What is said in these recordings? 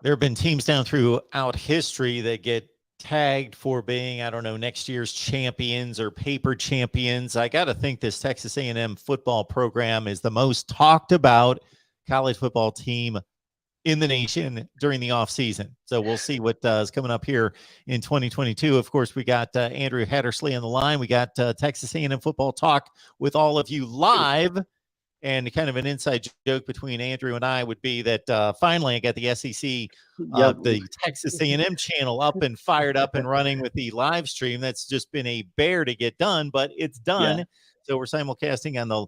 There have been teams down throughout history that get tagged for being, I don't know, next year's champions or paper champions. I got to think this Texas A&M football program is the most talked about college football team in the nation during the offseason. So we'll see what is coming up here in 2022. Of course, we got Andrew Hattersley on the line. We got Texas A&M football talk with all of you live. And kind of an inside joke between Andrew and I would be that finally I got the SEC, the Texas A&M channel up and fired up and running with the live stream. That's just been a bear to get done, but it's done. Yeah. So we're simulcasting on the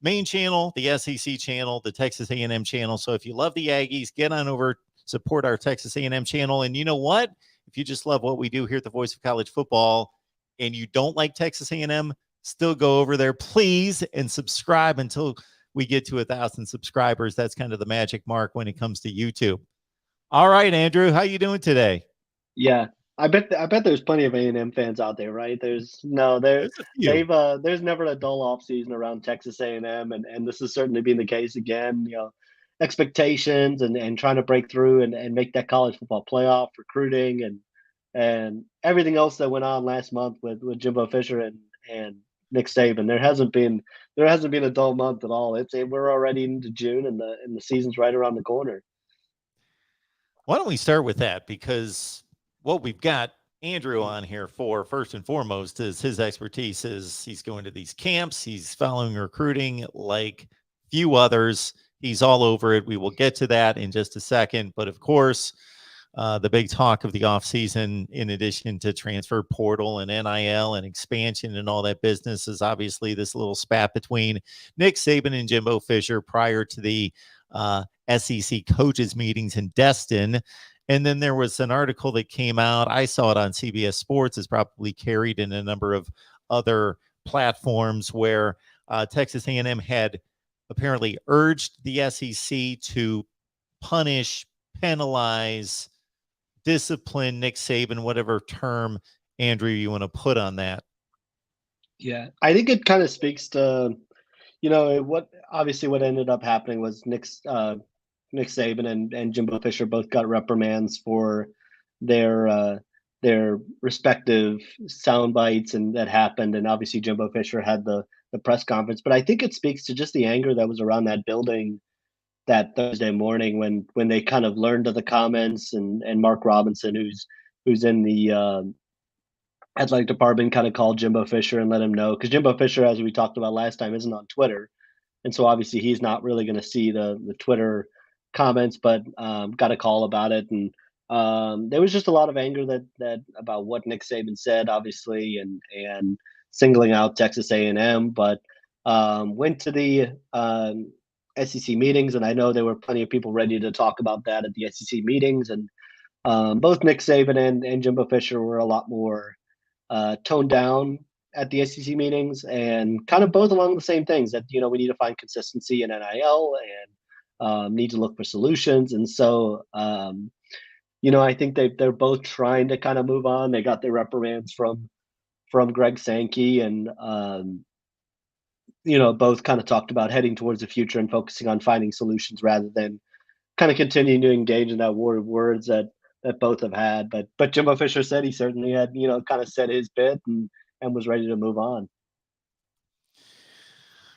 main channel, the SEC channel, the Texas A&M channel. So if you love the Aggies, get on over, support our Texas A&M channel. And you know what? If you just love what we do here at the Voice of College Football and you don't like Texas A&M, still go over there, please, and subscribe until we get to 1,000 subscribers. That's kind of the magic mark when it comes to YouTube. All right, Andrew, how you doing today? Yeah, I bet there's plenty of A&M fans out there, right? There's never a dull off season around Texas A&M, and this has certainly been the case again. Expectations and trying to break through and make that college football playoff, recruiting and everything else that went on last month with Jimbo Fisher and Nick Saban. There hasn't been a dull month at all. We're already into June and the season's right around the corner. Why don't we start with that? Because what we've got Andrew on here for, first and foremost, is his expertise is he's going to these camps. He's following recruiting like few others. He's all over it. We will get to that in just a second. But of course, the big talk of the offseason, in addition to transfer portal and NIL and expansion and all that business, is obviously this little spat between Nick Saban and Jimbo Fisher prior to the SEC coaches meetings in Destin. And then there was an article that came out. I saw it on CBS Sports. It's probably carried in a number of other platforms where Texas A&M had apparently urged the SEC to punish, penalize, discipline Nick Saban, whatever term, Andrew, you want to put on that. Yeah, I think it kind of speaks to, what ended up happening was Nick Saban and Jimbo Fisher both got reprimands for their respective sound bites, and that happened. And obviously Jimbo Fisher had the press conference, but I think it speaks to just the anger that was around that building that Thursday morning when they kind of learned of the comments, and Mark Robinson, who's in the athletic department, kind of called Jimbo Fisher and let him know, because Jimbo Fisher, as we talked about last time, isn't on Twitter, and so obviously he's not really going to see the Twitter comments, but got a call about it. And there was just a lot of anger that about what Nick Saban said, obviously, and singling out Texas A&M, but went to the SEC meetings, and I know there were plenty of people ready to talk about that at the SEC meetings, and both Nick Saban and Jimbo Fisher were a lot more toned down at the SEC meetings, and kind of both along the same things, that we need to find consistency in NIL and need to look for solutions. And so I think they're both trying to kind of move on. They got their reprimands from Greg Sankey, and both kind of talked about heading towards the future and focusing on finding solutions rather than kind of continuing to engage in that war of words that both have had. But Jimbo Fisher said he certainly had, kind of said his bit and was ready to move on.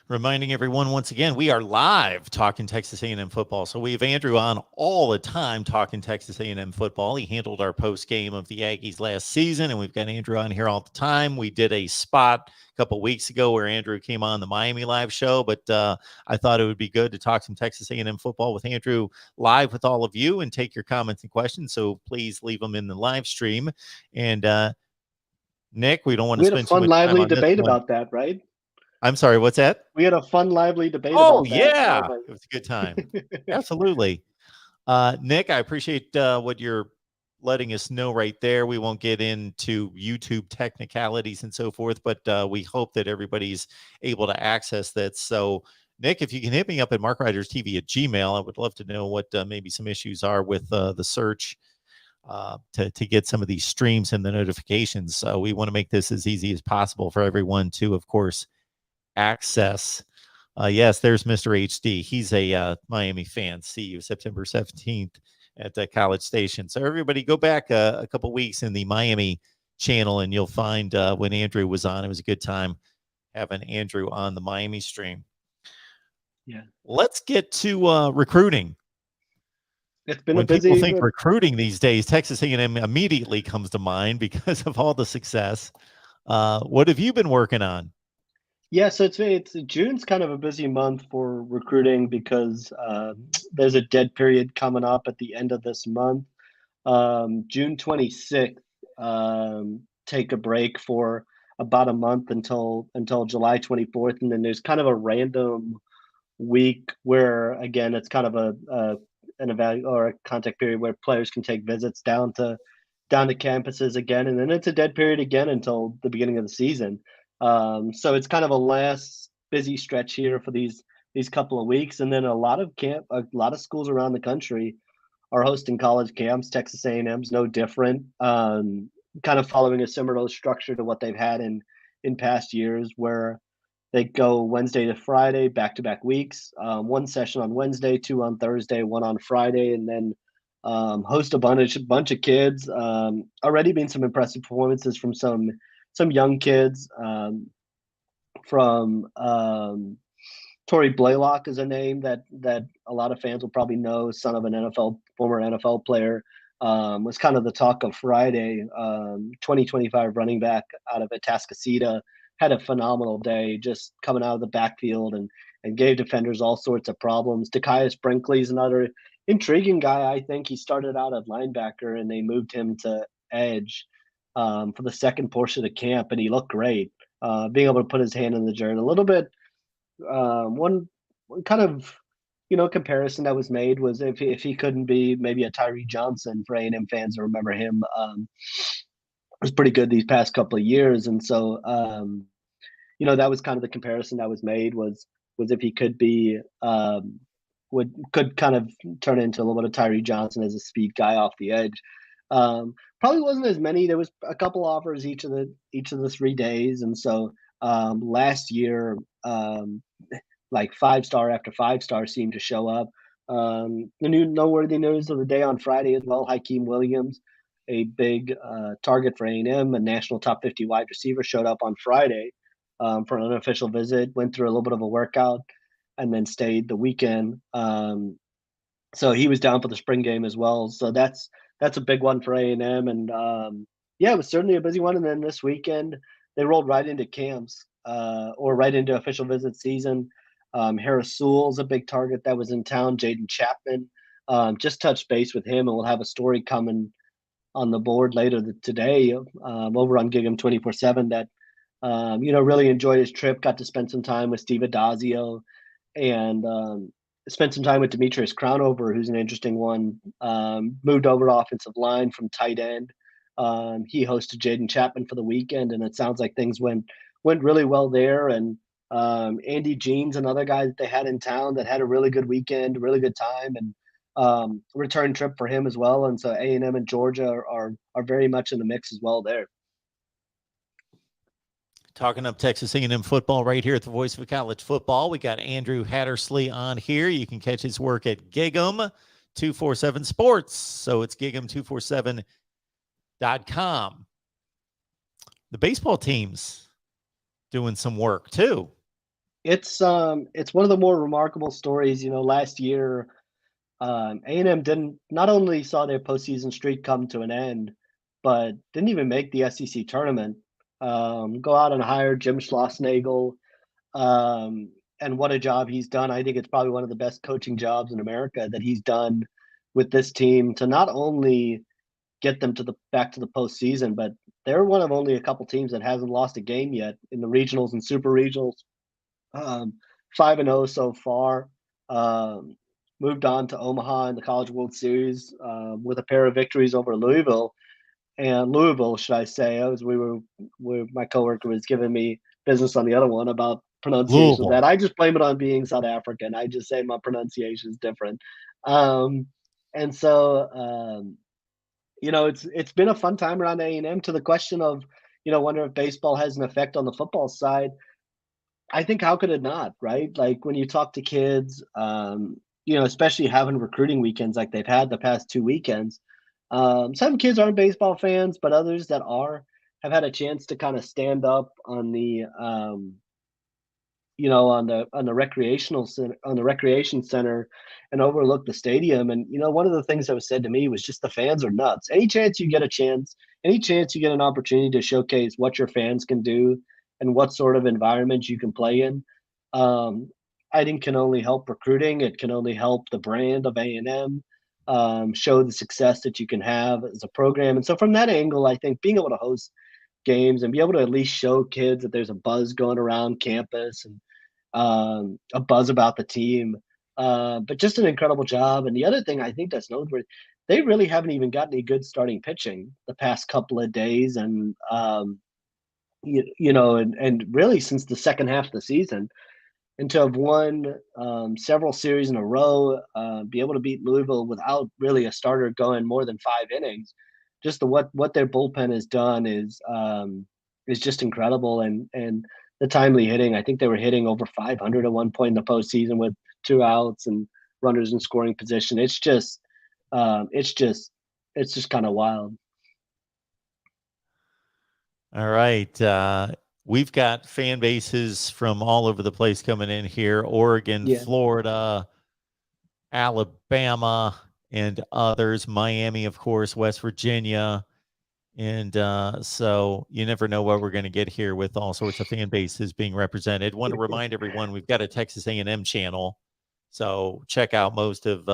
Reminding everyone once again, we are live talking Texas A&M football. So we have Andrew on all the time talking Texas A&M football. He handled our post game of the Aggies last season, and we've got Andrew on here all the time. We did a spot a couple weeks ago where Andrew came on the Miami Live show, but I thought it would be good to talk some Texas A&M football with Andrew live with all of you and take your comments and questions. So please leave them in the live stream. And Nick, we don't want to spend too much time on this one. We had a fun, lively debate about that, right? I'm sorry, what's that? We had a fun, lively debate about that. Oh, yeah. It was a good time. Absolutely. Nick, I appreciate what you're letting us know right there. We won't get into YouTube technicalities and so forth, but we hope that everybody's able to access that. So, Nick, if you can hit me up at markriderstv at Gmail, I would love to know what maybe some issues are with the search to get some of these streams and the notifications. So we want to make this as easy as possible for everyone to, of course, access. Yes, there's Mr. HD. He's a Miami fan. See you September 17th at the College Station. So everybody go back a couple weeks in the Miami channel and you'll find when Andrew was on. It was a good time having Andrew on the Miami stream. Yeah. Let's get to recruiting. It's been a When people busy. think recruiting these days, Texas A&M immediately comes to mind because of all the success. What have you been working on? Yeah, so it's June's kind of a busy month for recruiting because there's a dead period coming up at the end of this month. June 26th, take a break for about a month until July 24th, and then there's kind of a random week where again it's kind of a an evaluate or a contact period where players can take visits down to campuses again, and then it's a dead period again until the beginning of the season. So it's kind of a last busy stretch here for these couple of weeks, and then a lot of schools around the country are hosting college camps. Texas A&M's no different, kind of following a similar structure to what they've had in past years, where they go Wednesday to Friday, back to back weeks. One session on Wednesday, two on Thursday, one on Friday, and then host a bunch of kids. Already been some impressive performances from some young kids. From Tory Blaylock is a name that a lot of fans will probably know. Son of an former NFL player. Was kind of the talk of Friday. 2025 running back out of Atascocita, had a phenomenal day, just coming out of the backfield and gave defenders all sorts of problems. Takias Brinkley's another intriguing guy. I think he started out at linebacker and they moved him to edge for the second portion of camp, and he looked great. Being able to put his hand in the dirt a little bit. One kind of comparison that was made was if he couldn't be maybe a Tyree Johnson for A&M fans that remember him. Was pretty good these past couple of years, and so that was kind of the comparison that was made was if he could be could kind of turn into a little bit of Tyree Johnson as a speed guy off the edge. Probably wasn't as many. There was a couple offers each of the 3 days, and so last year, like 5-star after 5-star seemed to show up. The new noteworthy news of the day on Friday as well: Hakeem Williams, a big target for A&M, a national top 50 wide receiver, showed up on Friday for an unofficial visit. Went through a little bit of a workout, and then stayed the weekend. So he was down for the spring game as well. So that's a big one for A&M, and yeah, it was certainly a busy one. And then this weekend they rolled right into camps or right into official visit season. Harris Sewell's a big target that was in town. Jaden Chapman, just touched base with him, and we'll have a story coming on the board later today over on Gig'em 24/7 that really enjoyed his trip. Got to spend some time with Steve Adazio and spent some time with Demetrius Crownover, who's an interesting one. Moved over to offensive line from tight end. He hosted Jaden Chapman for the weekend, and it sounds like things went really well there. And Andy Jean's another guy that they had in town that had a really good weekend, a really good time, and return trip for him as well. And so A&M and Georgia are very much in the mix as well there. Talking up Texas A&M football right here at the Voice of College Football. We got Andrew Hattersley on here. You can catch his work at Gig'em 247 Sports. So it's Gig'em247.com. The baseball team's doing some work too. It's one of the more remarkable stories. Last year, A&M didn't not only saw their postseason streak come to an end, but didn't even make the SEC tournament. Go out and hire Jim Schlossnagle, and what a job he's done. I think it's probably one of the best coaching jobs in America that he's done with this team to not only get them back to the postseason, but they're one of only a couple teams that hasn't lost a game yet in the regionals and super regionals. 5-0 so far. Moved on to Omaha in the College World Series with a pair of victories over Louisville. And Louisville, should I say, as my coworker was giving me business on the other one about pronunciation of that. I just blame it on being South African. I just say my pronunciation is different. And so, it's been a fun time around A&M. To the question of, wonder if baseball has an effect on the football side. I think how could it not, right? Like when you talk to kids, especially having recruiting weekends like they've had the past 2 weekends. Some kids aren't baseball fans, but others that are have had a chance to kind of stand up on the on the recreational center, on the recreation center, and overlook the stadium. And one of the things that was said to me was just the fans are nuts. Any chance you get an opportunity to showcase what your fans can do and what sort of environment you can play in, um, I think can only help recruiting. It can only help the brand of A&M, show the success that you can have as a program. And so from that angle, I think being able to host games and be able to at least show kids that there's a buzz going around campus and a buzz about the team. But just an incredible job. And the other thing I think that's noteworthy, they really haven't even gotten any good starting pitching the past couple of days, and and really since the second half of the season, and to have won several series in a row, be able to beat Louisville without really a starter going more than 5 innings, just what their bullpen has done is just incredible. And the timely hitting, I think they were hitting over 500 at one point in the postseason with 2 outs and runners in scoring position. It's just it's just kind of wild. All right. We've got fan bases from all over the place coming in here: Oregon, Yeah. Florida, Alabama, and others. Miami, of course, West Virginia. And so you never know what we're going to get here with all sorts of fan bases being represented. Want to remind everyone we've got a Texas A&M channel, so check out most of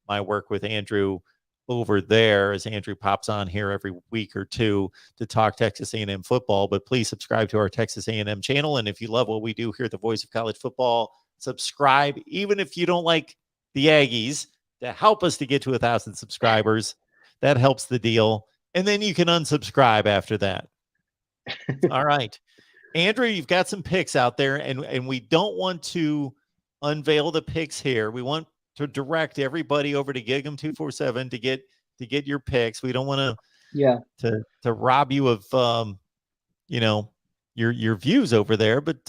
my work with Andrew over there, as Andrew pops on here every week or two to talk Texas A&M football. But please subscribe to our Texas A&M channel, and if you love what we do here at the Voice of College Football, subscribe. Even if you don't like the Aggies, to help us to get to 1,000 subscribers, that helps the deal. And then you can unsubscribe after that. All right. Andrew, you've got some picks out there, and we don't want to unveil the picks here. We want to direct everybody over to Gig'em247 to get your picks. We don't want Yeah. to rob you of your views over there, but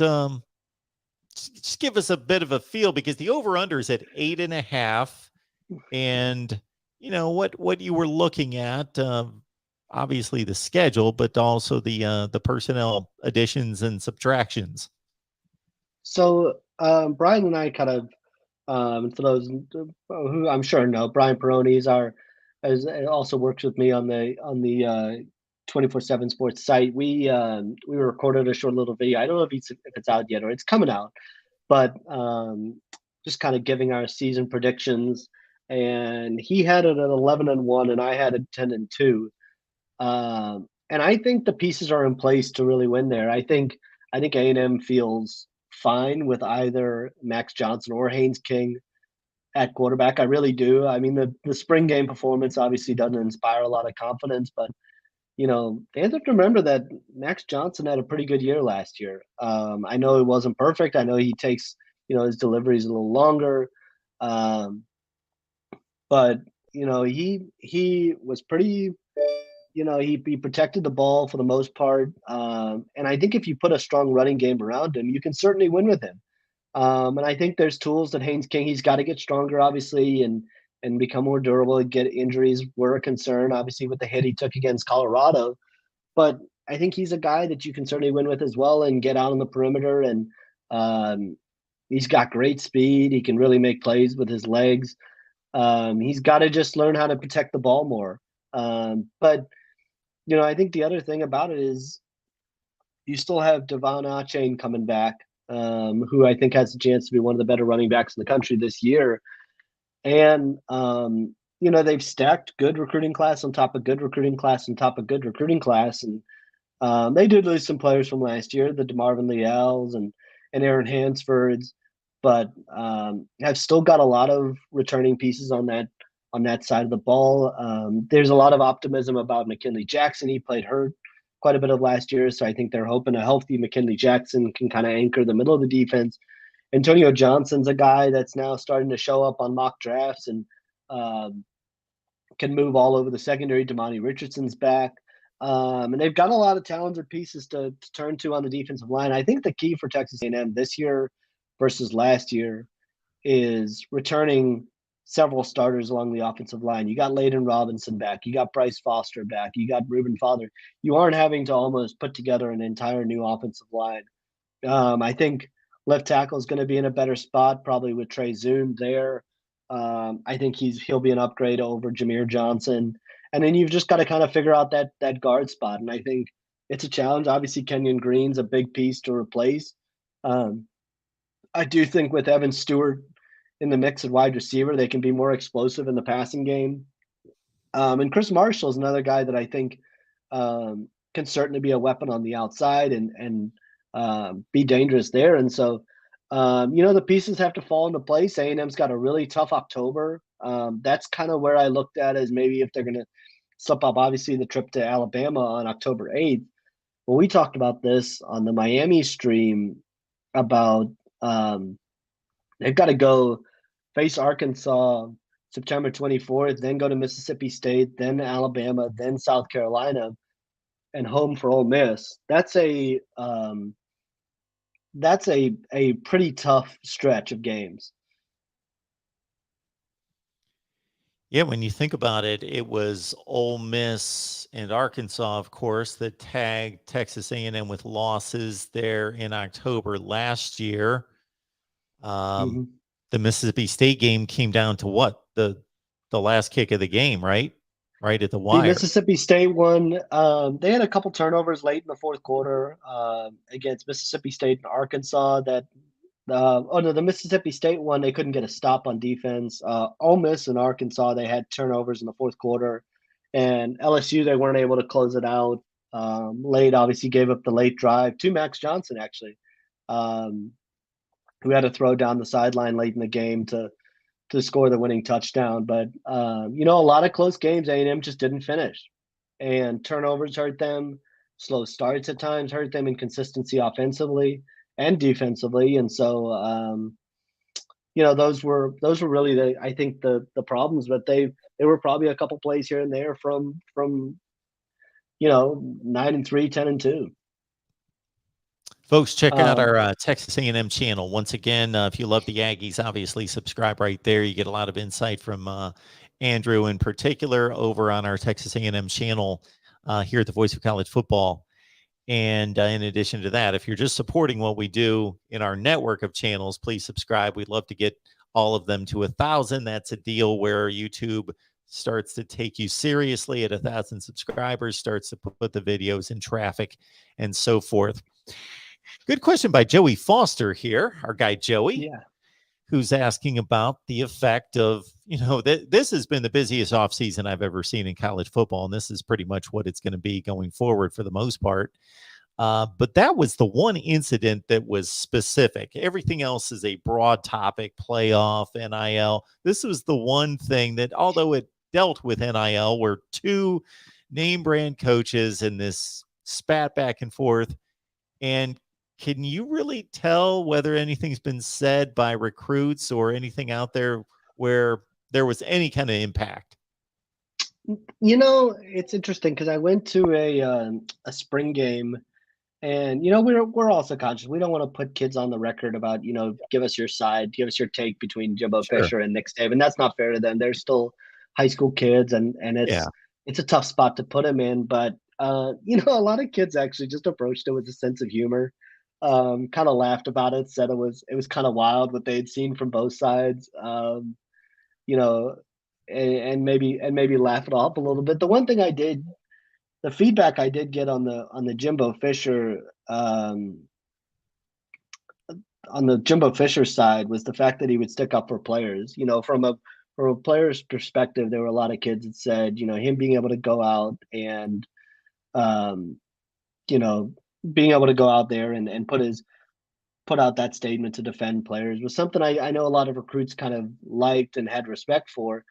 just give us a bit of a feel, because the over-under is at 8.5, and what you were looking at. Obviously the schedule, but also the personnel additions and subtractions. So Brian and I kind of, for those who I'm sure know, Brian Peroni has also works with me on the 24/7 Sports site. We recorded a short little video. I don't know if it's out yet or it's coming out, but just kind of giving our season predictions. And he had it at 11-1, and I had it 10-2. And I think the pieces are in place to really win there. I think A&M feels fine with either Max Johnson or Haynes King at quarterback. I really do. I mean, the spring game performance obviously doesn't inspire a lot of confidence, but fans have to remember that Max Johnson had a pretty good year last year. I know it wasn't perfect. I know he takes his deliveries a little longer, but he was pretty. He protected the ball for the most part. And I think if you put a strong running game around him, you can certainly win with him. And I think there's tools that Haynes King, he's got to get stronger, obviously, and become more durable. And get injuries were a concern, obviously, with the hit he took against Colorado. But I think he's a guy that you can certainly win with as well and get out on the perimeter. And he's got great speed. He can really make plays with his legs. He's got to just learn how to protect the ball more. But I think the other thing about it is you still have Devon Achane coming back, who I think has a chance to be one of the better running backs in the country this year. And, they've stacked good recruiting class on top of good recruiting class on top of good recruiting class. And they did lose some players from last year, the DeMarvin Leals and Aaron Hansfords, but have still got a lot of returning pieces on that side of the ball. There's a lot of optimism about McKinley Jackson. He played hurt quite a bit of last year, so I think they're hoping a healthy McKinley Jackson can kind of anchor the middle of the defense. Antonio Johnson's a guy that's now starting to show up on mock drafts and can move all over the secondary. Damani Richardson's back. And they've got a lot of talented pieces to turn to on the defensive line. I think the key for Texas A&M this year versus last year is returning several starters along the offensive line. You got Layden Robinson back. You got Bryce Foster back. You got Reuben Father. You aren't having to almost put together an entire new offensive line. I think left tackle is going to be in a better spot, probably with Trey Zoom there. I think he'll be an upgrade over Jameer Johnson, and then you've just got to kind of figure out that guard spot. And I think it's a challenge. Obviously, Kenyon Green's a big piece to replace. Um, I do think with Evan Stewart in the mix at wide receiver, they can be more explosive in the passing game. And Chris Marshall is another guy that I think can certainly be a weapon on the outside and be dangerous there. And so, the pieces have to fall into place. A&M's got a really tough October. That's kind of where I looked at as maybe if they're going to slip up. Obviously, the trip to Alabama on October 8th. Well, we talked about this on the Miami stream about they've got to go face Arkansas September 24th, then go to Mississippi State, then Alabama, then South Carolina, and home for Ole Miss. That's a pretty tough stretch of games. Yeah, when you think about it, it was Ole Miss and Arkansas, of course, that tagged Texas A&M with losses there in October last year. Mm-hmm. The Mississippi State game came down to what? The last kick of the game, right? Right at the The wire. Mississippi State one, they had a couple turnovers late in the fourth quarter against Mississippi State and Arkansas. The Mississippi State one, they couldn't get a stop on defense. Ole Miss and Arkansas, they had turnovers in the fourth quarter, and LSU, they weren't able to close it out. Late, obviously, gave up the late drive to Max Johnson, actually, who had to throw down the sideline late in the game to score the winning touchdown. But a lot of close games, A&M just didn't finish, and turnovers hurt them. Slow starts at times hurt them. Inconsistency offensively and defensively, and so those were really I think the problems. But they were probably a couple plays here and there from 9-3, 10-2. Folks, check out our Texas A&M channel. Once again, if you love the Aggies, obviously subscribe right there. You get a lot of insight from Andrew in particular over on our Texas A&M channel here at the Voice of College Football. And in addition to that, if you're just supporting what we do in our network of channels, please subscribe. We'd love to get all of them to 1,000. That's a deal where YouTube starts to take you seriously at 1,000 subscribers, starts to put the videos in traffic and so forth. Good question by Joey Foster here, our guy Joey, who's asking about the effect of, this has been the busiest offseason I've ever seen in college football, and this is pretty much what it's going to be going forward for the most part. But that was the one incident that was specific. Everything else is a broad topic, playoff, NIL. This was the one thing that, although it dealt with NIL, were two name brand coaches in this spat back and forth. And can you really tell whether anything's been said by recruits or anything out there where there was any kind of impact? It's interesting because I went to a spring game, and we're also conscious. We don't want to put kids on the record about give us your side, give us your take between Jimbo Fisher and Nick Saban. That's not fair to them. They're still high school kids, and it's a tough spot to put them in. But a lot of kids actually just approached it with a sense of humor. Kind of laughed about it, said it was kind of wild what they had seen from both sides. And maybe laugh it off a little bit. The one thing the feedback I did get on the Jimbo Fisher on the Jimbo Fisher side was the fact that he would stick up for players. From a player's perspective, there were a lot of kids that said, him being able to go out and being able to go out there and put out that statement to defend players was something I know a lot of recruits kind of liked and had respect for.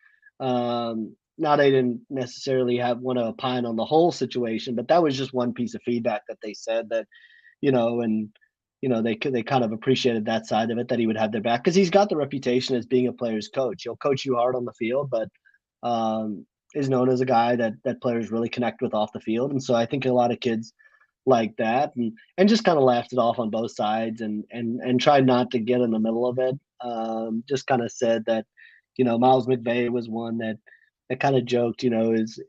Now they didn't necessarily want to opine on the whole situation, but that was just one piece of feedback that they said that, they kind of appreciated that side of it, that he would have their back because he's got the reputation as being a player's coach. He'll coach you hard on the field, but is known as a guy that players really connect with off the field. And so I think a lot of kids like that and just kind of laughed it off on both sides and tried not to get in the middle of it. just kind of said that, Miles McVay was one that kind of joked, is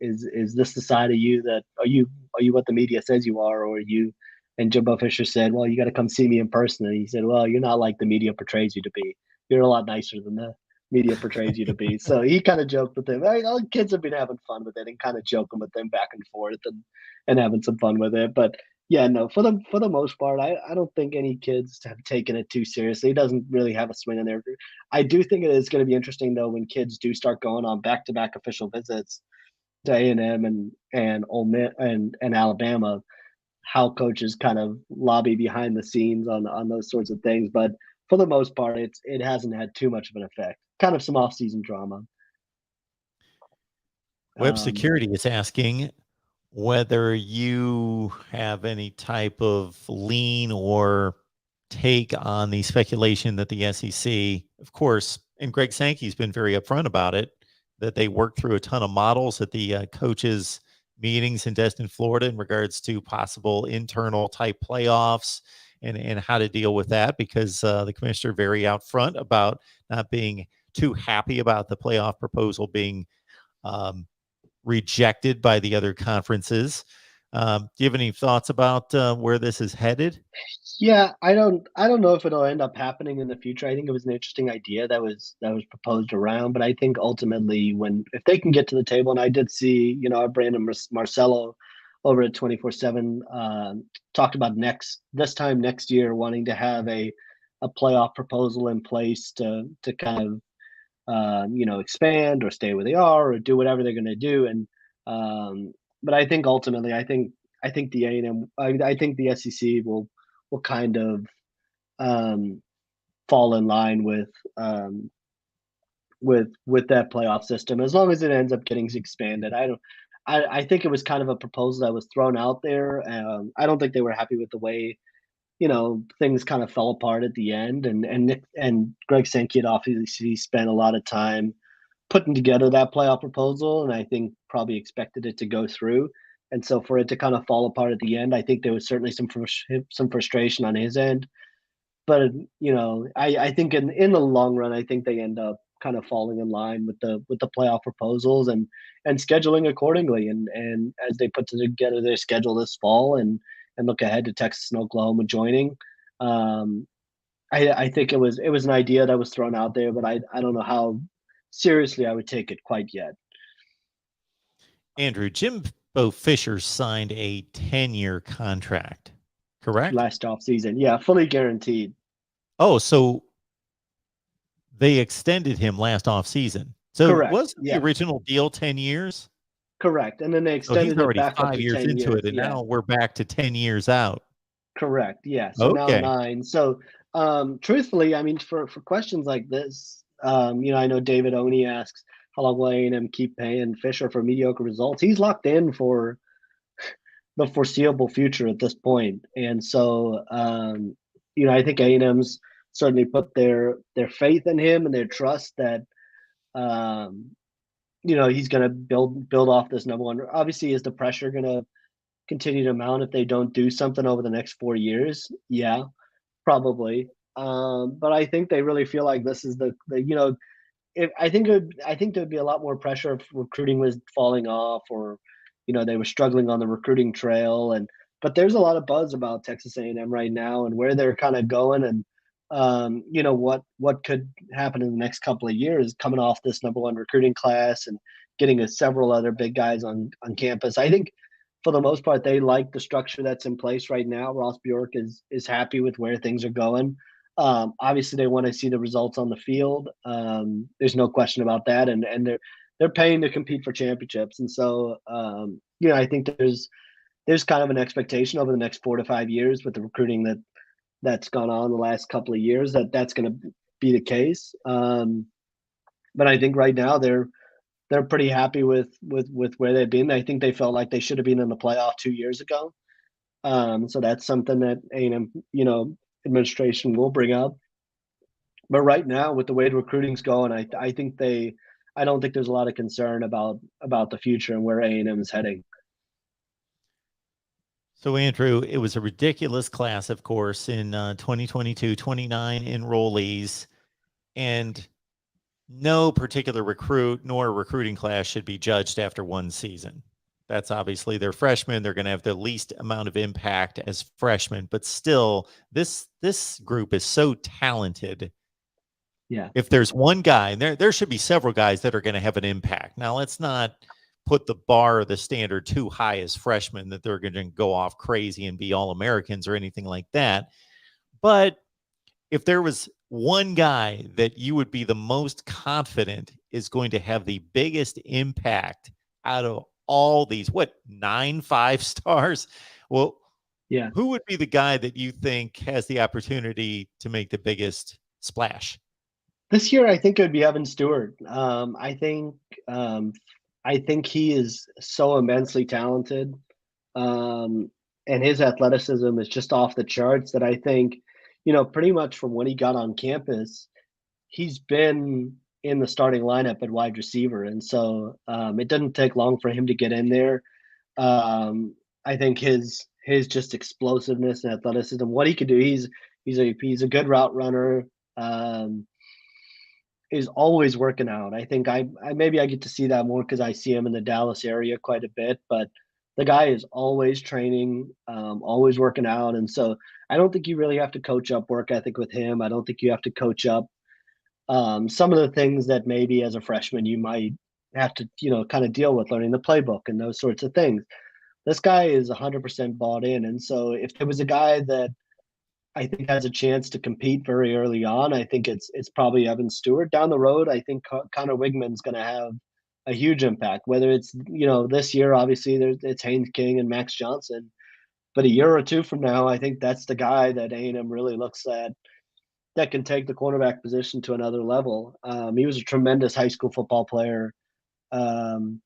this the side of you that are you what the media says you are, or are you? And Jimbo Fisher said, "Well, you got to come see me in person." And he said, "Well, you're not like the media portrays you to be. You're a lot nicer than the media portrays you to be." So he kind of joked with him. All the kids have been having fun with it and kind of joking with them back and forth and having some fun with it. But yeah, no, for the most part, I don't think any kids have taken it too seriously. He doesn't really have a swing in there. I do think it is going to be interesting though when kids do start going on back-to-back official visits to A&M and Ole Miss and Alabama, how coaches kind of lobby behind the scenes on those sorts of things. But for the most part, it hasn't had too much of an effect. Kind of some off-season drama. Web Um, Security is asking whether you have any type of lean or take on the speculation that the SEC, of course, and Greg Sankey's been very upfront about it, that they worked through a ton of models at the coaches' meetings in Destin, Florida, in regards to possible internal type playoffs and how to deal with that, because the commissioner very upfront about not being too happy about the playoff proposal being um, rejected by the other conferences. Do you have any thoughts about where this is headed? Yeah, I don't know if it'll end up happening in the future. I think it was an interesting idea that was proposed around, but I think ultimately when if they can get to the table, and I did see, our Brandon Marcello over at 24/7 talked about this time next year wanting to have a playoff proposal in place to kind of expand or stay where they are or do whatever they're going to do. And but I think ultimately, I think the A&M, I think the SEC will kind of um, fall in line with that playoff system as long as it ends up getting expanded. I don't. I think it was kind of a proposal that was thrown out there. I don't think they were happy with the way things kind of fell apart at the end. And Nick and Greg Sankey had obviously spent a lot of time putting together that playoff proposal, and I think probably expected it to go through. And so for it to kind of fall apart at the end, I think there was certainly some frustration on his end. But I think in the long run, I think they end up kind of falling in line with the playoff proposals and scheduling accordingly. And as they put together their schedule this fall and look ahead to Texas and Oklahoma joining, um, I think it was an idea that was thrown out there, but I don't know how seriously I would take it quite yet. Andrew, Jimbo Fisher signed a 10-year contract, correct? Last off season, yeah, fully guaranteed. Oh, so they extended him last off season. So Correct. wasn't the Yeah, original deal 10 years? correct. And then they So he's extended it already back up 5 to years 10 into it, years. and Yeah, now we're back to 10 years out. correct. Yeah. So now Okay. 9. So truthfully, I mean, for questions like this, I know David Oni asks how long will A&M keep paying Fisher for mediocre results. He's locked in for the foreseeable future at this point. And so, I think A&M's certainly put their faith in him and their trust that, um, he's going to build off this number one. Obviously, is the pressure going to continue to mount if they don't do something over the next 4 years? Yeah, probably. But I think they really feel like this is the if I think there'd be a lot more pressure if recruiting was falling off or they were struggling on the recruiting trail. And but there's a lot of buzz about Texas A&M right now and where they're kind of going. And what could happen in the next couple of years coming off this number one recruiting class and getting several other big guys on campus. I think for the most part they like the structure that's in place right now. Ross Bjork is happy with where things are going. Obviously, they want to see the results on the field. There's no question about that, and they're paying to compete for championships. And so, I think there's kind of an expectation over the next 4 to 5 years with the recruiting that's gone on the last couple of years that's going to be the case. But I think right now they're pretty happy with where they've been. I think they felt like they should have been in the playoff 2 years ago. So that's something that A&M, administration will bring up. But right now, with the way the recruiting's going, I don't think there's a lot of concern about the future and where A&M is heading. So, Andrew, it was a ridiculous class, of course, in 2022, 29 enrollees. And no particular recruit nor recruiting class should be judged after one season. That's obviously they're freshmen. They're going to have the least amount of impact as freshmen, but still, this group is so talented. Yeah. If there's one guy, and there should be several guys that are going to have an impact. Now, let's not put the bar or the standard too high as freshmen that they're going to go off crazy and be all Americans or anything like that. But if there was one guy that you would be the most confident is going to have the biggest impact out of all these, what, 9 5 stars? Well, Yeah. who would be the guy that you think has the opportunity to make the biggest splash? This year, I think it would be Evan Stewart. I think he is so immensely talented, um, and his athleticism is just off the charts. That I think, pretty much from when he got on campus, he's been in the starting lineup at wide receiver, and so it didn't take long for him to get in there. Um, I think his just explosiveness and athleticism, what he could do, he's a good route runner. Um, is always working out. I think I maybe I get to see that more because I see him in the Dallas area quite a bit, but the guy is always training, always working out, and so I don't think you really have to coach up work ethic with him. I don't think you have to coach up some of the things that maybe as a freshman you might have to, kind of deal with learning the playbook and those sorts of things. This guy is 100% bought in, and so if there was a guy that I think has a chance to compete very early on, I think it's probably Evan Stewart. Down the road, I think Connor Wigman's going to have a huge impact. Whether it's this year, obviously it's Haynes King and Max Johnson, but a year or two from now, I think that's the guy that A&M really looks at that can take the cornerback position to another level. He was a tremendous high school football player. Um,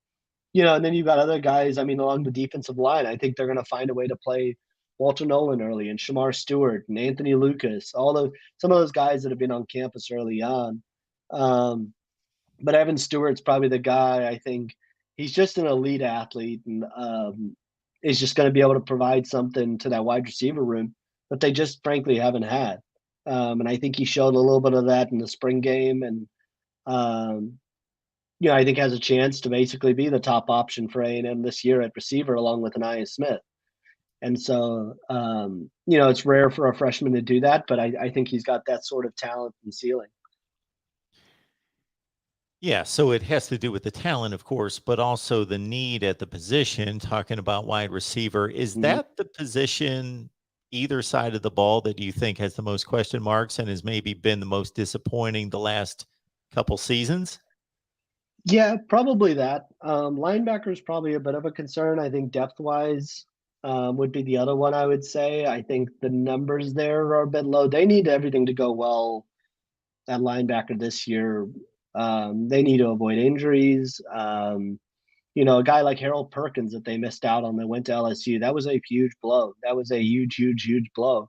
and then you've got other guys. I mean, along the defensive line, I think they're going to find a way to play Walter Nolan early and Shamar Stewart and Anthony Lucas, some of those guys that have been on campus early on. But Evan Stewart's probably the guy. I think he's just an elite athlete and is just going to be able to provide something to that wide receiver room that they just frankly haven't had. And I think he showed a little bit of that in the spring game, and um, I think has a chance to basically be the top option for A&M this year at receiver, along with Anaya Smith. And so, it's rare for a freshman to do that, but I think he's got that sort of talent and ceiling. Yeah, so it has to do with the talent, of course, but also the need at the position. Talking about wide receiver, is Mhm. that the position either side of the ball that you think has the most question marks and has maybe been the most disappointing the last couple seasons? Yeah, probably that. Linebacker is probably a bit of a concern. I think depth-wise, would be the other one I would say. I think the numbers there are a bit low. They need everything to go well at linebacker this year. They need to avoid injuries. A guy like Harold Perkins that they missed out on that went to LSU, that was a huge blow. That was a huge, huge, huge blow.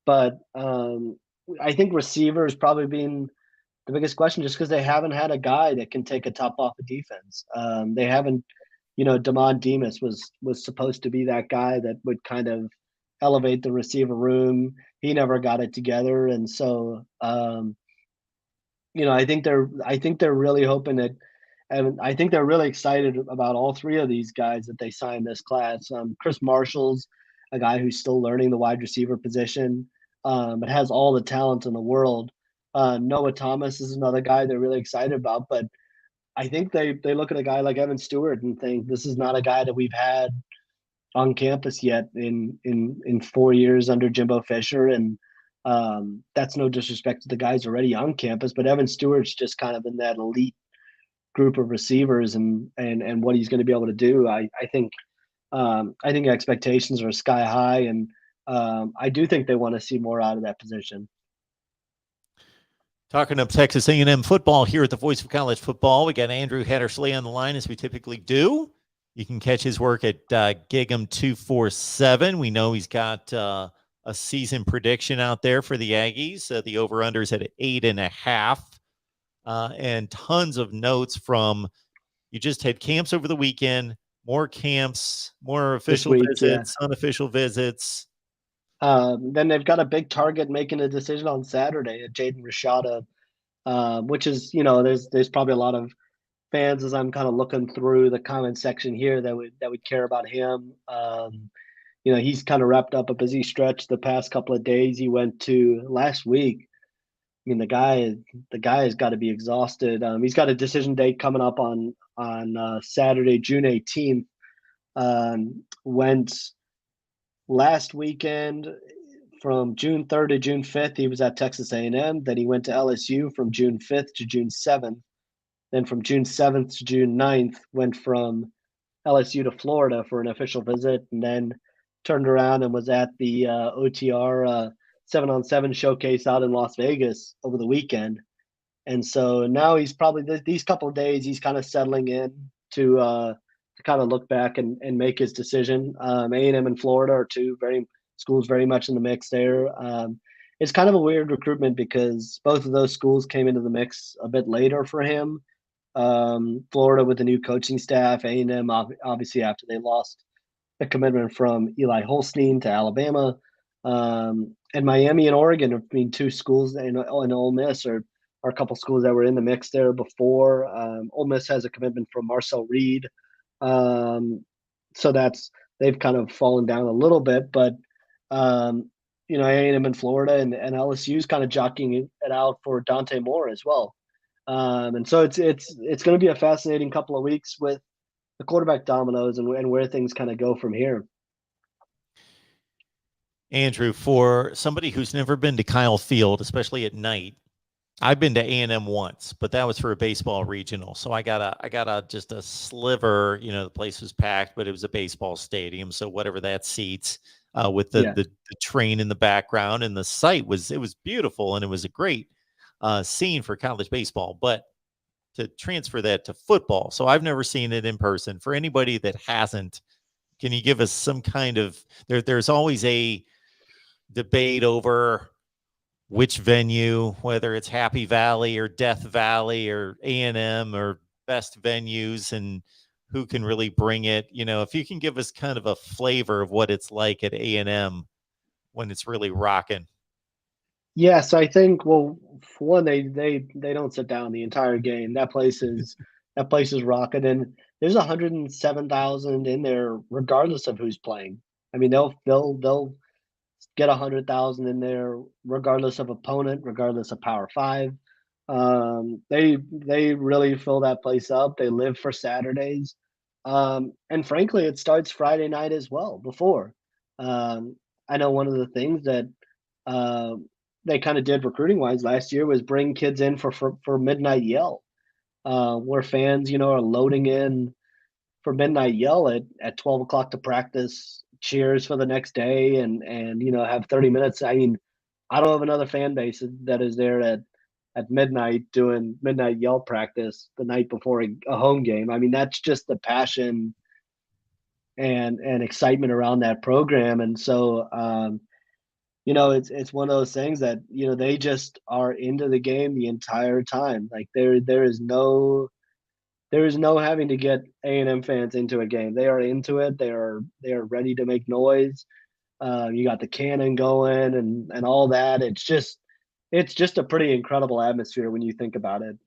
But I think receiver has probably been the biggest question just because they haven't had a guy that can take a top off of defense. They haven't, Damon Demas was supposed to be that guy that would kind of elevate the receiver room. He never got it together, and so I think they're really hoping that, and I think they're really excited about all three of these guys that they signed this class. Chris Marshall's a guy who's still learning the wide receiver position, but has all the talent in the world. Noah Thomas is another guy they're really excited about, but I think they look at a guy like Evan Stewart and think this is not a guy that we've had on campus yet in 4 years under Jimbo Fisher, and that's no disrespect to the guys already on campus, but Evan Stewart's just kind of in that elite group of receivers, and what he's going to be able to do. I think expectations are sky high, and I do think they want to see more out of that position. Talking of Texas A&M football here at the Voice of College Football, we got Andrew Hattersley on the line as we typically do. You can catch his work at Gig'em 247. We know he's got a season prediction out there for the Aggies. The over-unders at 8.5, and tons of notes from. You just had camps over the weekend. More camps, more official week, visits, unofficial visits. Then they've got a big target making a decision on Saturday. Jaden Rashada which is, there's probably a lot of fans as I'm kind of looking through the comment section here that would care about him. He's kind of wrapped up a busy stretch the past couple of days. He went to last week. I mean, the guy has got to be exhausted. He's got a decision date coming up on Saturday, June 18th. Went last weekend from June 3rd to June 5th. He was at Texas A&M. Then he went to LSU from June 5th to June 7th. Then from June 7th to June 9th, went from LSU to Florida for an official visit, and then turned around and was at the OTR 7-on-7 showcase out in Las Vegas over the weekend. And so now he's probably these couple of days he's kind of settling in to kind of look back and make his decision. A&M and Florida are two very schools very much in the mix there. It's kind of a weird recruitment because both of those schools came into the mix a bit later for him. Florida with the new coaching staff, A&M obviously after they lost the commitment from Eli Holstein to Alabama, and Miami and Oregon have been two schools, and Ole Miss are a couple schools that were in the mix there before. Ole Miss has a commitment from Marcel Reed, so they've kind of fallen down a little bit, but A&M in Florida and LSU's kind of jockeying it out for Dante Moore as well. And so it's going to be a fascinating couple of weeks with the quarterback dominoes and where things kind of go from here. Andrew, for somebody who's never been to Kyle Field, especially at night, I've been to A&M once, but that was for a baseball regional. So I got just a sliver. The place was packed, but it was a baseball stadium, so whatever that seats, with the train in the background, and the site was beautiful, and it was a great scene for college baseball. But to transfer that to football, so I've never seen it in person. For anybody that hasn't, can you give us some kind of there's always a debate over which venue, whether it's Happy Valley or Death Valley or A&M or best venues, and who can really bring it. If you can give us kind of a flavor of what it's like at A&M when it's really rocking. Yeah, so I think, well, for one, they don't sit down the entire game. That place is rocking, and there's 107,000 in there regardless of who's playing. I mean, they'll get 100,000 in there regardless of opponent, regardless of Power Five. They really fill that place up. They live for Saturdays, and frankly, it starts Friday night as well. Before, I know one of the things that uh, they kind of did recruiting wise last year was bring kids in for midnight yell, where fans are loading in for midnight yell at 12 o'clock to practice, cheers for the next day, and have 30 minutes. I mean, I don't have another fan base that is there at midnight doing midnight yell practice the night before a home game. I mean, that's just the passion and excitement around that program. And so it's one of those things that they just are into the game the entire time. Like there is no having to get A&M fans into a game. They are into it. They are ready to make noise. You got the cannon going and all that. It's just a pretty incredible atmosphere when you think about it.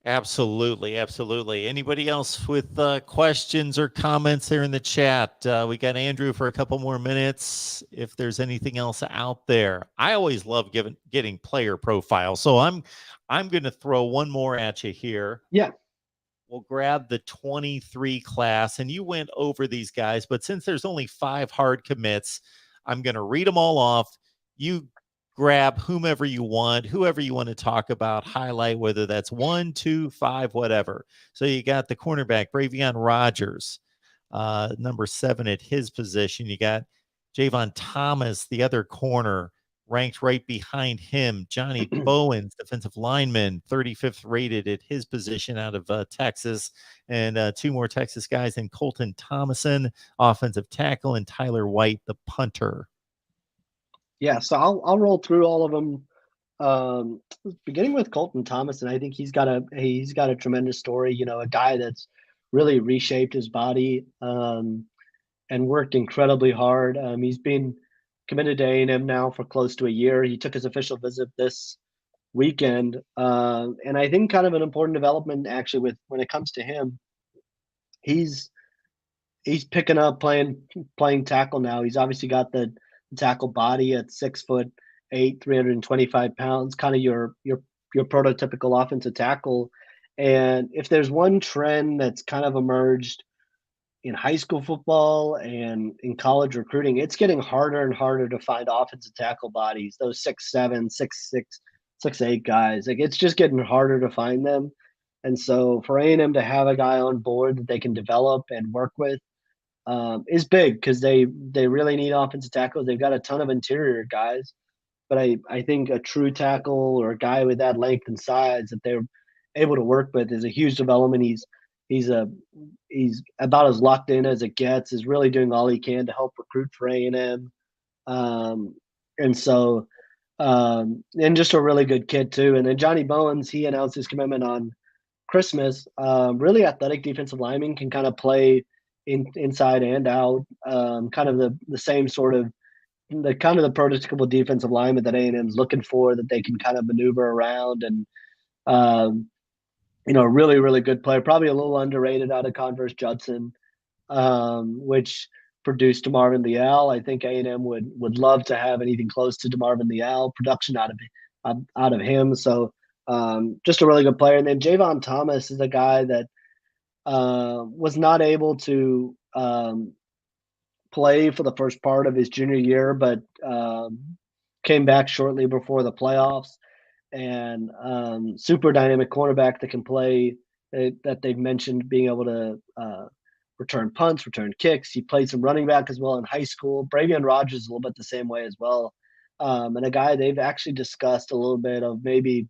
Absolutely, absolutely. Anybody else with questions or comments there in the chat? We got Andrew for a couple more minutes. If there's anything else out there, I always love getting player profiles. So I'm going to throw one more at you here. Yeah. We'll grab the 23 class, and you went over these guys, but since there's only 5 hard commits, I'm going to read them all off. You grab whoever you want to talk about, highlight, whether that's 1, 2, 5, whatever. So you got the cornerback, Bravion Rogers, number 7 at his position. You got Javon Thomas, the other corner, ranked right behind him. Johnny Bowens, defensive lineman, 35th rated at his position out of Texas. And 2 more Texas guys, and Colton Thomason, offensive tackle, and Tyler White, the punter. Yeah, so I'll roll through all of them. Beginning with Colton Thomason, I think he's got a tremendous story. A guy that's really reshaped his body and worked incredibly hard. He's been committed to A&M now for close to a year. He took his official visit this weekend. And I think kind of an important development actually with when it comes to him, he's he's picking up playing tackle now. He's obviously got the tackle body at 6'8", 325 pounds, kind of your prototypical offensive tackle. And if there's one trend that's kind of emerged in high school football and in college recruiting, it's getting harder and harder to find offensive tackle bodies, those 6'7", 6'6", 6'8" guys. Like it's just getting harder to find them. And so for A&M to have a guy on board that they can develop and work with is big because they really need offensive tackles. They've got a ton of interior guys, but I think a true tackle or a guy with that length and size that they're able to work with is a huge development. He's a he's about as locked in as it gets. Is really doing all he can to help recruit for A&M, and so and just a really good kid too. And then Johnny Bowens, he announced his commitment on Christmas. Really athletic defensive lineman can kind of play inside and out. Kind of the same sort of the kind of the prototypical defensive lineman that A&M is looking for that they can kind of maneuver around and um, really really good player. Probably a little underrated out of Converse Judson, which produced DeMarvin Leal. I think A&M would love to have anything close to DeMarvin Leal production out of him. So just a really good player. And then Javon Thomas is a guy that was not able to play for the first part of his junior year, but came back shortly before the playoffs. And super dynamic cornerback that can play. That they've mentioned being able to return punts, return kicks. He played some running back as well in high school. Bravion Rogers is a little bit the same way as well. And a guy they've actually discussed a little bit of maybe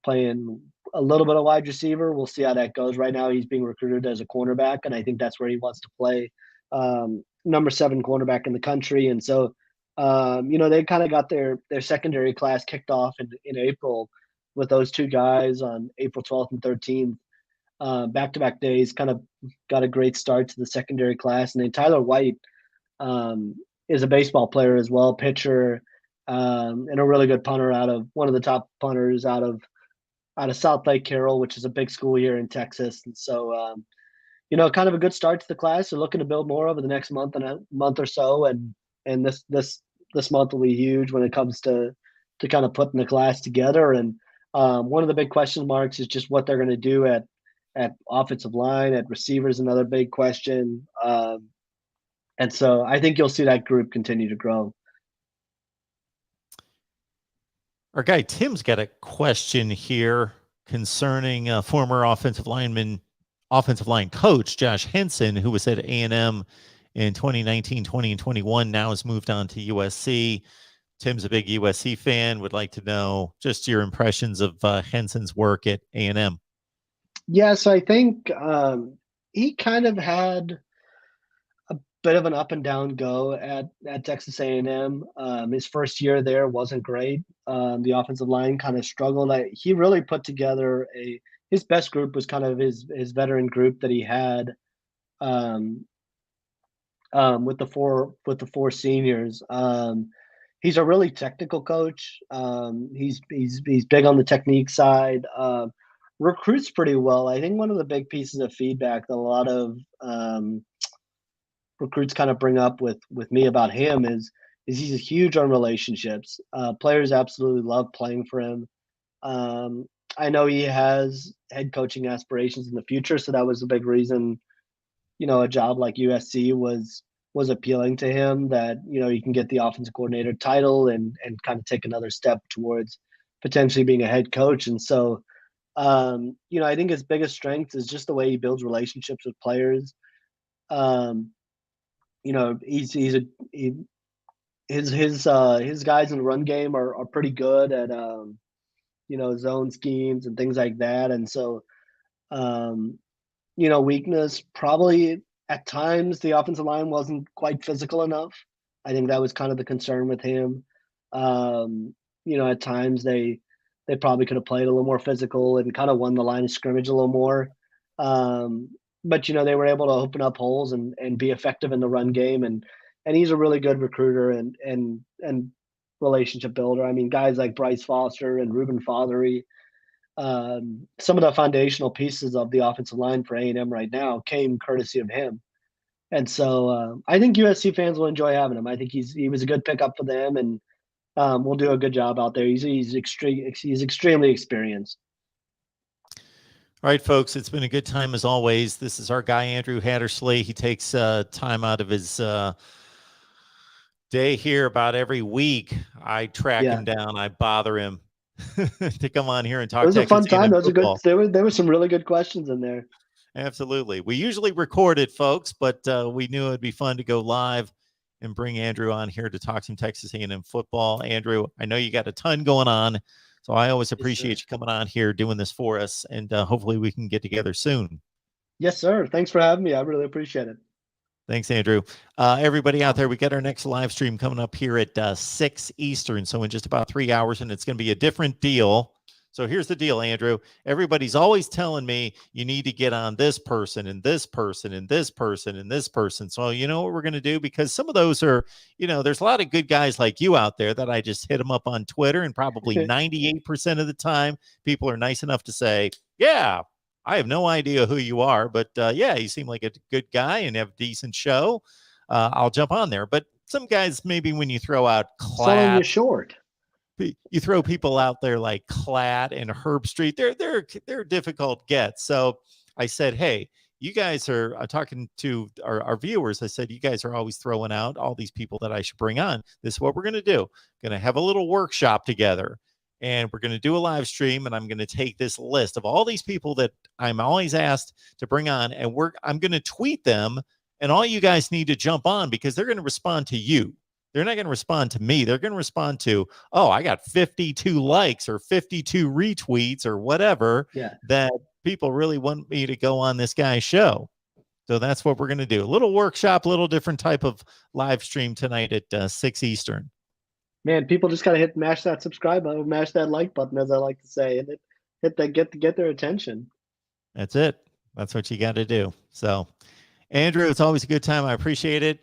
playing a little bit of wide receiver. We'll see how that goes. Right now, he's being recruited as a cornerback, and I think that's where he wants to play. Number 7 cornerback in the country, and so they kind of got their secondary class kicked off in April with those two guys on April 12th and 13th. Back-to-back days, kind of got a great start to the secondary class, and then Tyler White is a baseball player as well, pitcher, and a really good punter out of one of the top punters out of South Lake Carroll, which is a big school here in Texas. And so, kind of a good start to the class. They're looking to build more over the next month or so, and this month will be huge when it comes to kind of putting the class together. And one of the big question marks is just what they're going to do at offensive line, at receivers, another big question. And so I think you'll see that group continue to grow. Our guy Tim's got a question here concerning former offensive line coach Josh Henson, who was at A&M in 2019, 20, and 21, now has moved on to USC. Tim's a big USC fan, would like to know just your impressions of Henson's work at A&M. Yeah, so I think he kind of had a bit of an up and down go at Texas A&M. His first year there wasn't great. The offensive line kind of struggled. He really put together his best group was kind of his veteran group that he had with the four seniors. He's a really technical coach. He's big on the technique side. Recruits pretty well. I think one of the big pieces of feedback that a lot of recruits kind of bring up with me about him is he's huge on relationships. Players absolutely love playing for him. I know he has head coaching aspirations in the future, so that was a big reason, a job like USC was appealing to him, that, you can get the offensive coordinator title and kind of take another step towards potentially being a head coach. And so, I think his biggest strength is just the way he builds relationships with players. His guys in the run game are pretty good at zone schemes and things like that. And so, weakness probably at times the offensive line wasn't quite physical enough. I think that was kind of the concern with him. At times they probably could have played a little more physical and kind of won the line of scrimmage a little more. But they were able to open up holes and be effective in the run game. And he's a really good recruiter and relationship builder. I mean, guys like Bryce Foster and Ruben Fothery, some of the foundational pieces of the offensive line for A&M right now came courtesy of him. And so I think USC fans will enjoy having him. I think he was a good pickup for them, and will do a good job out there. He's extremely experienced. All right, folks, it's been a good time as always. This is our guy, Andrew Hattersley. He takes time out of his day here about every week. I track him down. I bother him to come on here and talk. It was a fun time. There were some really good questions in there. Absolutely. We usually record it, folks, but we knew it'd be fun to go live and bring Andrew on here to talk some Texas A&M football. Andrew, I know you got a ton going on, so I always appreciate you coming on here doing this for us, and hopefully we can get together soon. Yes, sir. Thanks for having me. I really appreciate it. Thanks, Andrew. Everybody out there, we got our next live stream coming up here at 6 Eastern, so in just about 3 hours, and it's going to be a different deal. So here's the deal, Andrew. Everybody's always telling me you need to get on this person and this person and this person and this person. So you know what we're going to do? Because some of those are, there's a lot of good guys like you out there that I just hit them up on Twitter, and probably 98% of the time people are nice enough to say, yeah, I have no idea who you are, but yeah, you seem like a good guy and have a decent show. I'll jump on there. But some guys, maybe when you throw out selling you short. You throw people out there like Klatt and Herb Street, they're difficult gets. So I said, hey, you guys are talking to our viewers. I said, you guys are always throwing out all these people that I should bring on. This is what we're going to do. Going to have a little workshop together, and we're going to do a live stream, and I'm going to take this list of all these people that I'm always asked to bring on, and I'm going to tweet them, and all you guys need to jump on, because they're going to respond to you. They're not going to respond to me. They're going to respond to, oh, I got 52 likes or 52 retweets or whatever, that people really want me to go on this guy's show. So that's what we're going to do. A little workshop, a little different type of live stream tonight at 6 Eastern. Man, people just got to mash that subscribe button, mash that like button, as I like to say, and get their attention. That's it. That's what you got to do. So, Andrew, it's always a good time. I appreciate it.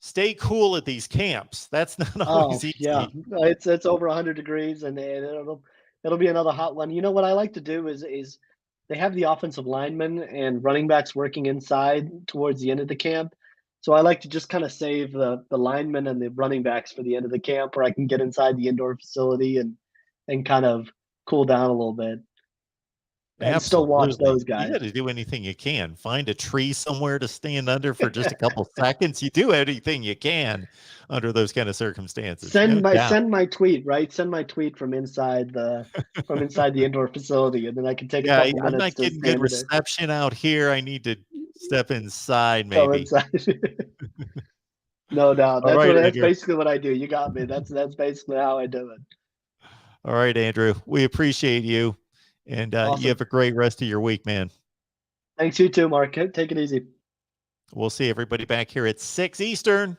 Stay cool at these camps. That's not always easy. Yeah, it's over 100 degrees, and it'll be another hot one. You know what I like to do is they have the offensive linemen and running backs working inside towards the end of the camp. So I like to just kind of save the linemen and the running backs for the end of the camp, where I can get inside the indoor facility and kind of cool down a little bit. And still watch those guys. You got to do anything you can. Find a tree somewhere to stand under for just a couple seconds. You do anything you can under those kind of circumstances. Send my tweet, right? Send my tweet from inside the indoor facility, and then I can take a couple minutes. I'm not getting good reception out here. I need to step inside, maybe. Go inside. No doubt. That's basically what I do. You got me. That's basically how I do it. All right, Andrew. We appreciate you. And awesome. You have a great rest of your week, man. Thanks, you too, Mark. Take it easy. We'll see everybody back here at 6 Eastern.